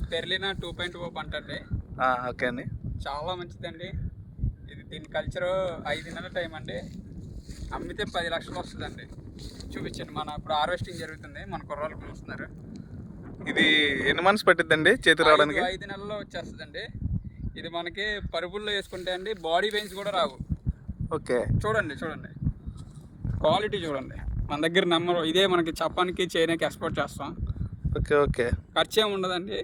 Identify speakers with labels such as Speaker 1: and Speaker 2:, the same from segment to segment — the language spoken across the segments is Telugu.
Speaker 1: స్పెర్లినా 2.0 పంట అండి.
Speaker 2: ఓకే అండి.
Speaker 1: చాలా మంచిదండి ఇది. దీని కల్చరు 5 నెలల టైం అండి. అమ్మితే 10 లక్షలు వస్తుందండి. చూపించండి, మన ఇప్పుడు హార్వెస్టింగ్ జరుగుతుంది, మన కుర్రాళ్ళు పిలుస్తున్నారు.
Speaker 2: ఇది ఎన్ని మంత్స్ పట్టిద్దండి చేతి రావడానికి?
Speaker 1: 5 నెలల్లో వచ్చేస్తుందండి. ఇది మనకి పరుపుల్లో వేసుకుంటే అండి బాడీ పెయిన్స్ కూడా రావు.
Speaker 2: ఓకే,
Speaker 1: చూడండి క్వాలిటీ చూడండి. మన దగ్గర నెంబర్ ఇదే. మనకి జపాన్కి చైనాకి ఎక్స్పోర్ట్ చేస్తాం.
Speaker 2: ఓకే.
Speaker 1: ఖర్చు ఏమి ఉండదండి.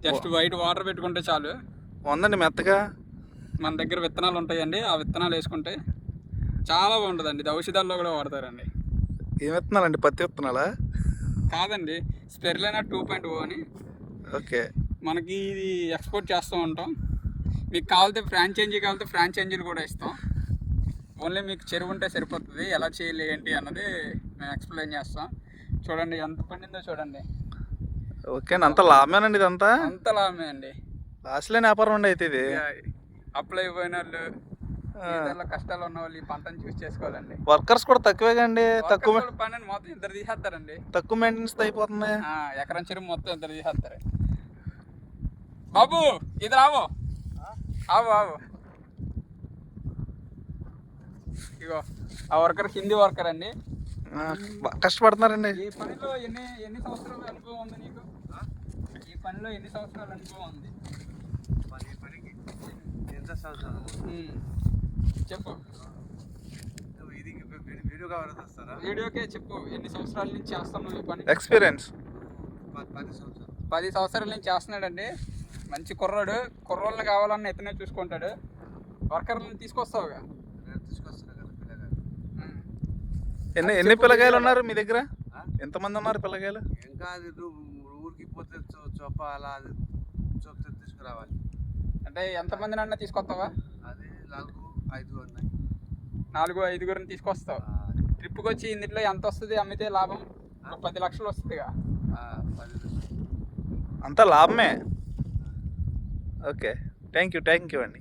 Speaker 1: జస్ట్ వైట్ వాటర్ పెట్టుకుంటే చాలు.
Speaker 2: ఉందండి మెత్తగా.
Speaker 1: మన దగ్గర విత్తనాలు ఉంటాయండి, ఆ విత్తనాలు వేసుకుంటే చాలా బాగుంటుందండి. ఇది ఔషధాల్లో కూడా వాడతారండి.
Speaker 2: ఏం విత్తనాలండి? పత్తి విత్తనాలా?
Speaker 1: కాదండి, స్పెర్లినా 2.0 అని.
Speaker 2: ఓకే.
Speaker 1: మనకి ఇది ఎక్స్పోర్ట్ చేస్తూ ఉంటాం. మీకు కావాలితే ఫ్రాంచైజీలు కూడా ఇస్తాం. ఓన్లీ మీకు చెరువు ఉంటే సరిపోతుంది. ఎలా చేయాలి ఏంటి అన్నది మేము ఎక్స్ప్లెయిన్ చేస్తాం. చూడండి ఎంత పండిందో చూడండి.
Speaker 2: ఓకే అండి. అంత లాభమేనండి ఇదంతా?
Speaker 1: అంత లాభమే అండి.
Speaker 2: అసలే వ్యాపారం అండి అయితే ఇది.
Speaker 1: అప్లై అయిపోయిన వాళ్ళు, ఏదైనా కష్టాలు ఉన్న వాళ్ళు ఈ పంటను చూస్ చేసుకోవాలండి.
Speaker 2: వర్కర్స్ కూడా తక్కువే కండి. తక్కువ
Speaker 1: పని మొత్తం ఇద్దరు తీసేస్తారండి.
Speaker 2: తక్కువ మెయింటెనెన్స్ అయిపోతుంది.
Speaker 1: ఎకరం చెరువు మొత్తం ఇద్దరు తీసేస్తారు. బాబు ఇది రావు. ఆవు ఇగో ఆ వర్కర్ హిందీ వర్కర్ అండి.
Speaker 2: కష్టపడుతున్నారండి.
Speaker 1: ఈ పనిలో ఎన్ని సంవత్సరాల అనుభవం ఉంది నీకు? ఈ పనిలో ఎన్ని సంవత్సరాల అనుభవం ఉంది? చెప్పు. వీడియోకే చెప్పు. ఎన్ని సంవత్సరాల నుంచి చేస్తున్నావు ఈ పని?
Speaker 2: ఎక్స్పీరియన్స్
Speaker 1: 10 సంవత్సరాల నుంచి చేస్తున్నాడండి. మంచి కుర్రోళ్ళని కావాలన్న ఎత్తనే చూసుకుంటాడు. వర్కర్లను తీసుకొస్తావుగా?
Speaker 2: ఎన్ని పిల్లకాయలు ఉన్నారు మీ దగ్గర? ఎంతమంది ఉన్నారు పిల్లకాయలు?
Speaker 3: ఇంకా ఊరికి పోతే అలా తీసుకురావాలి.
Speaker 1: అంటే ఎంతమంది అన్న తీసుకొస్తావా?
Speaker 3: అది 4-5 ఉన్నాయి.
Speaker 1: 4-5 తీసుకొస్తావు. ట్రిప్కి వచ్చి ఇందులో ఎంత వస్తుంది అమ్మితే లాభం? 10 లక్షలు వస్తుందిగా.
Speaker 2: అంతా లాభమే. ఓకే, థ్యాంక్ యూ అండి.